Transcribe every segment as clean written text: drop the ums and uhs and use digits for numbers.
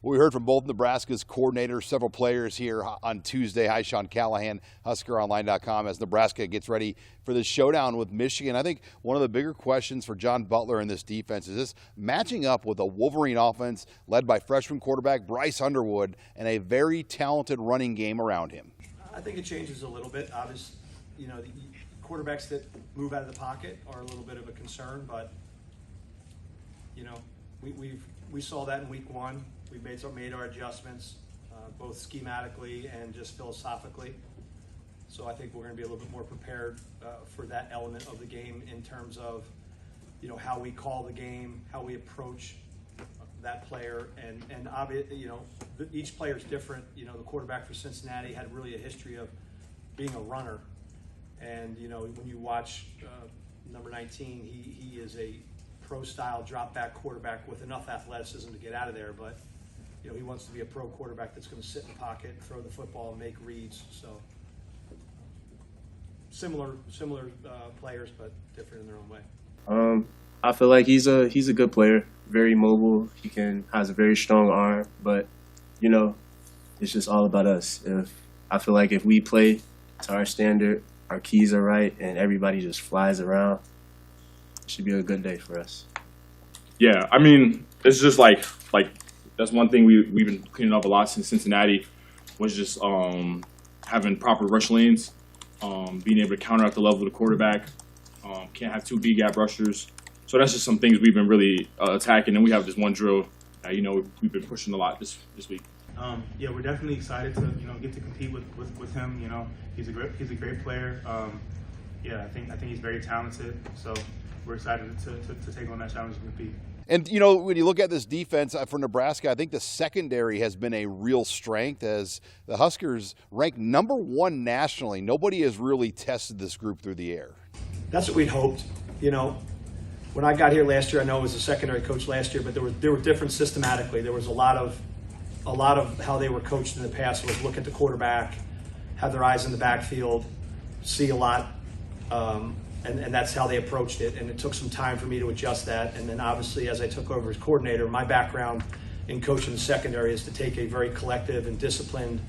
We heard from both Nebraska's coordinators, several players here on Tuesday. Hi, Sean Callahan, HuskerOnline.com, as Nebraska gets ready for this showdown with Michigan. I think one of the bigger questions for John Butler in this defense is this matching up with a Wolverine offense led by freshman quarterback Bryce Underwood and a very talented running game around him. I think it changes a little bit. Obviously, the quarterbacks that move out of the pocket are a little bit of a concern, but we saw that in week one. We made our adjustments, both schematically and just philosophically. So I think we're going to be a little bit more prepared for that element of the game in terms of, how we call the game, how we approach that player, and obviously, each player is different. The quarterback for Cincinnati had really a history of being a runner, and when you watch number 19, he is a pro-style drop-back quarterback with enough athleticism to get out of there, but he wants to be a pro quarterback that's going to sit in the pocket, throw the football, and make reads. So similar players, but different in their own way. I feel like he's a good player, very mobile. Has a very strong arm, but it's just all about us. I feel like if we play to our standard, our keys are right, and everybody just flies around, it should be a good day for us. Yeah, I mean, it's just like that's one thing we've been cleaning up a lot since Cincinnati was just having proper rush lanes, being able to counter at the level of the quarterback. Can't have two B-gap rushers. So that's just some things we've been really attacking, and we have this one drill that we've been pushing a lot this week. Yeah, we're definitely excited to get to compete with him. He's a great player. Yeah, I think he's very talented. So we're excited to take on that challenge and compete. And, when you look at this defense for Nebraska, I think the secondary has been a real strength as the Huskers rank number 1 nationally. Nobody has really tested this group through the air. That's what we'd hoped. When I got here last year, I know I was a secondary coach last year, but there were different systematically. There was a lot of how they were coached in the past was look at the quarterback, have their eyes in the backfield, see a lot, and that's how they approached it. And it took some time for me to adjust that. And then obviously, as I took over as coordinator, my background in coaching the secondary is to take a very collective and disciplined,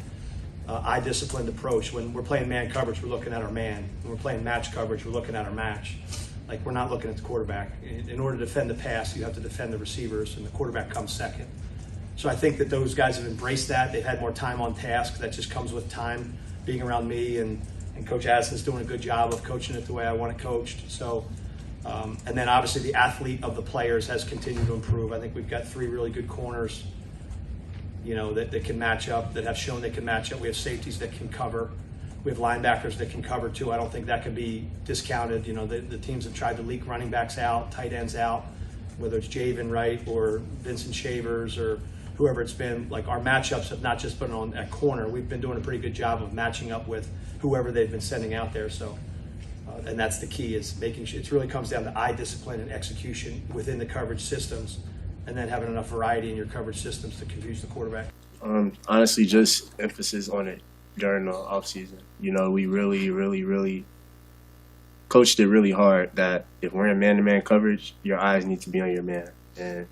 eye-disciplined approach. When we're playing man coverage, we're looking at our man. When we're playing match coverage, we're looking at our match. Like, we're not looking at the quarterback. In order to defend the pass, you have to defend the receivers, and the quarterback comes second. So I think that those guys have embraced that. They've had more time on task. That just comes with time, being around me, and Coach Addison's doing a good job of coaching it the way I want it coached. So, and then obviously the athlete of the players has continued to improve. I think we've got 3 really good corners, that can match up, that have shown they can match up. We have safeties that can cover. We have linebackers that can cover too. I don't think that can be discounted. The teams have tried to leak running backs out, tight ends out, whether it's Javen Wright or Vincent Shavers or whoever it's been. Like, our matchups have not just been on at corner. We've been doing a pretty good job of matching up with whoever they've been sending out there. So, and that's the key, is making sure it really comes down to eye discipline and execution within the coverage systems, and then having enough variety in your coverage systems to confuse the quarterback. Honestly, just emphasis on it during the offseason. We really coached it really hard that if we're in man-to-man coverage, your eyes need to be on your man. And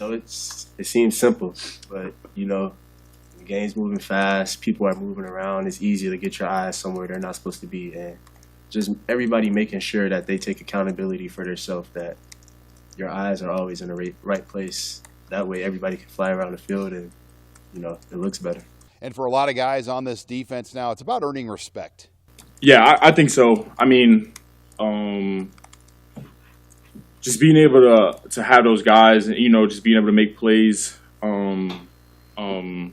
it seems simple, but the game's moving fast, people are moving around, it's easy to get your eyes somewhere they're not supposed to be, and just everybody making sure that they take accountability for themselves, that your eyes are always in the right place. That way everybody can fly around the field and it looks better. And for a lot of guys on this defense now, it's about earning respect. Yeah, I think so. I mean, just being able to have those guys and just being able to make plays, and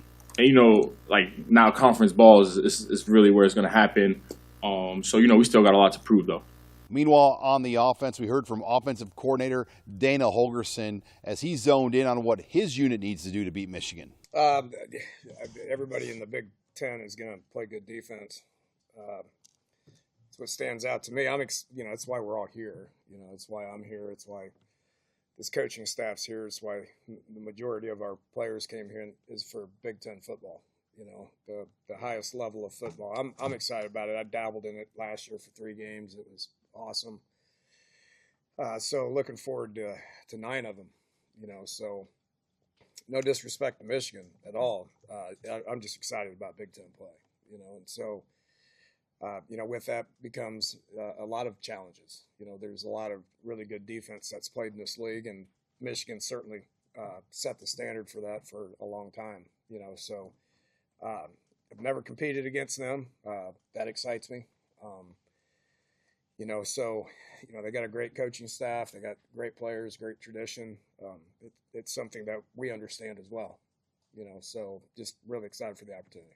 like now conference ball is really where it's going to happen. So we still got a lot to prove though. Meanwhile, on the offense, we heard from offensive coordinator Dana Holgerson as he zoned in on what his unit needs to do to beat Michigan. Everybody in the Big Ten is going to play good defense. It's what stands out to me. It's why we're all here. It's why I'm here. It's why this coaching staff's here. It's why the majority of our players came here is for Big Ten football. The highest level of football. I'm excited about it. I dabbled in it last year for 3 games. It was awesome. So looking forward to 9 of them. So no disrespect to Michigan at all. I'm just excited about Big Ten play, and so, with that becomes a lot of challenges. There's a lot of really good defense that's played in this league, and Michigan certainly set the standard for that for a long time. So I've never competed against them. That excites me. So they got a great coaching staff. They got great players, great tradition. It's something that we understand as well. So just really excited for the opportunity.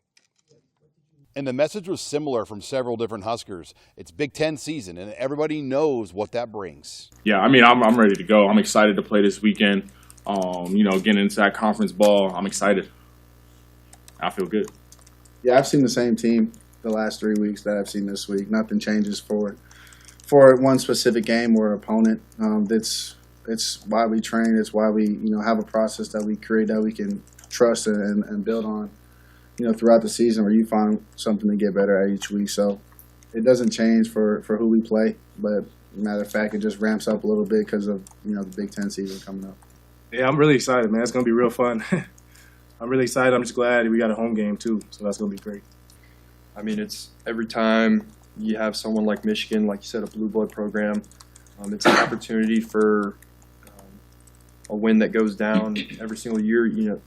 And the message was similar from several different Huskers. It's Big Ten season, and everybody knows what that brings. Yeah, I mean, I'm ready to go. I'm excited to play this weekend. Getting into that conference ball, I'm excited. I feel good. Yeah, I've seen the same team the last 3 weeks that I've seen this week. Nothing changes for one specific game or opponent. It's why we train. It's why we have a process that we create that we can trust and build on. Throughout the season, where you find something to get better at each week. So it doesn't change for who we play, but matter of fact, it just ramps up a little bit because of the Big Ten season coming up. Yeah, I'm really excited, man. It's gonna be real fun. I'm really excited. I'm just glad we got a home game too, so that's gonna be great. I mean, it's every time you have someone like Michigan, like you said, a blue blood program. It's an opportunity for a win that goes down every single year.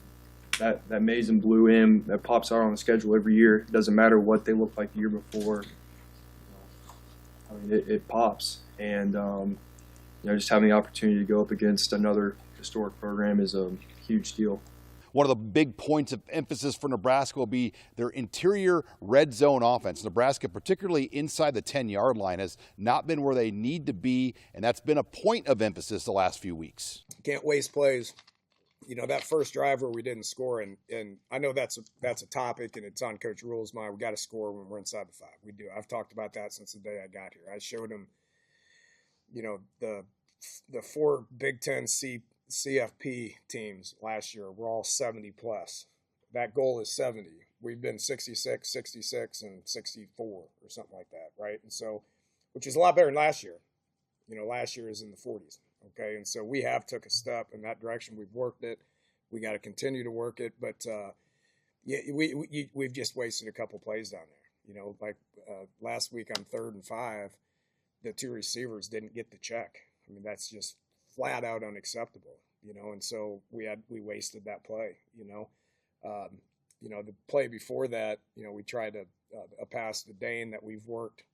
That maize and blue M that pops out on the schedule every year. It doesn't matter what they look like the year before. I mean, it pops, and just having the opportunity to go up against another historic program is a huge deal. One of the big points of emphasis for Nebraska will be their interior red zone offense. Nebraska, particularly inside the 10-yard line, has not been where they need to be, and that's been a point of emphasis the last few weeks. Can't waste plays. That first drive where we didn't score, and I know that's a topic, and it's on Coach Rule's mind. We got to score when we're inside the 5. We do. I've talked about that since the day I got here. I showed him, the 4 Big Ten CFP teams last year were all 70 plus. That goal is 70. We've been 66, 66, and 64 or something like that, right? And so, which is a lot better than last year. Last year is in the 40s. Okay, and so we have took a step in that direction. We've worked it. We got to continue to work it, but we've just wasted a couple plays down there. Last week on 3rd and 5, the 2 receivers didn't get the check. I mean, that's just flat out unacceptable. And so we wasted that play. The play before that, we tried a pass to Dane that we've worked.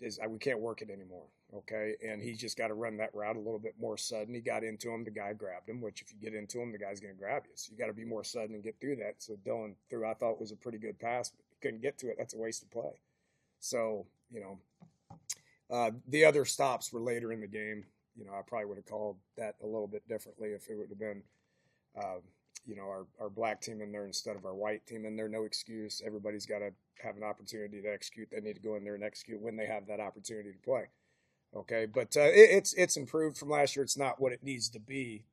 We can't work it anymore, okay? And he's just got to run that route a little bit more sudden. He got into him, the guy grabbed him, which if you get into him, the guy's going to grab you. So you got to be more sudden and get through that. So Dylan threw, I thought was a pretty good pass, but couldn't get to it. That's a wasted play. So, the other stops were later in the game. I probably would have called that a little bit differently if it would have been, our black team in there instead of our white team in there. No excuse. Everybody's got to have an opportunity to execute. They need to go in there and execute when they have that opportunity to play. Okay, but it's improved from last year. It's not what it needs to be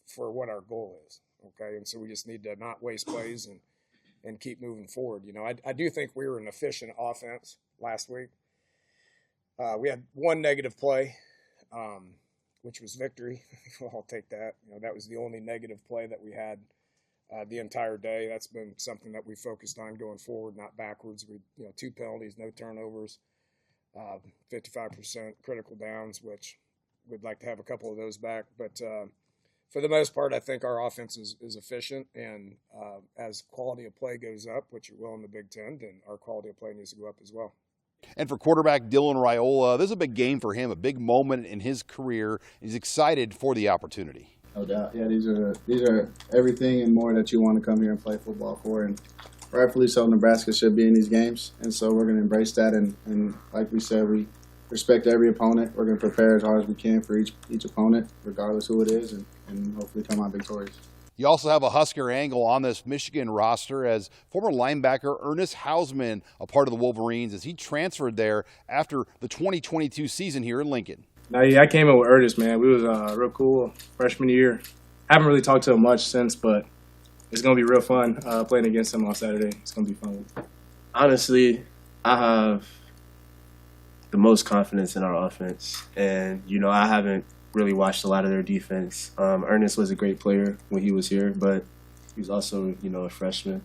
for what our goal is. Okay, and so we just need to not waste plays and keep moving forward. I do think we were an efficient offense last week. We had one negative play, which was victory. I'll take that. That was the only negative play that we had the entire day. That's been something that we focused on going forward, not backwards. We, 2 penalties, no turnovers, 55% critical downs, which we'd like to have a couple of those back. But for the most part, I think our offense is efficient, and as quality of play goes up, which it will in the Big Ten, then our quality of play needs to go up as well. And for quarterback Dylan Raiola, this is a big game for him, a big moment in his career. He's excited for the opportunity. No doubt. Yeah, these are everything and more that you want to come here and play football for, and rightfully so, Nebraska should be in these games, and so we're going to embrace that, and like we said, we respect every opponent. We're going to prepare as hard as we can for each opponent, regardless who it is, and hopefully come out victorious. You also have a Husker angle on this Michigan roster as former linebacker Ernest Hausman, a part of the Wolverines, as he transferred there after the 2022 season here in Lincoln. Now, yeah, I came in with Ernest, man. We was real cool freshman year. Haven't really talked to him much since, but it's going to be real fun playing against him on Saturday. It's going to be fun. Honestly, I have the most confidence in our offense. And, I haven't really watched a lot of their defense. Ernest was a great player when he was here, but he was also, a freshman.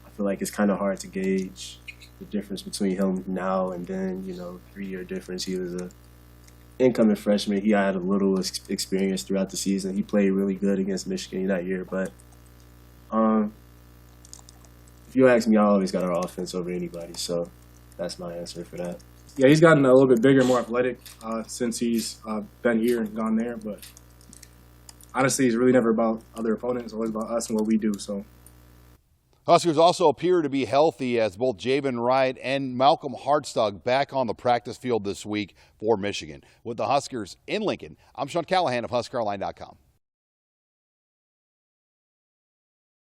I feel like it's kind of hard to gauge the difference between him now and then, 3-year difference. He was a incoming freshman. He had a little experience throughout the season. He played really good against Michigan that year, but if you ask me, I always got our offense over anybody, so that's my answer for that. Yeah, he's gotten a little bit bigger, more athletic since he's been here and gone there. But honestly, it's really never about other opponents. It's always about us and what we do. So Huskers also appear to be healthy as both Javen Wright and Malcolm Hartstug back on the practice field this week for Michigan. With the Huskers in Lincoln, I'm Sean Callahan of HuskerOnline.com.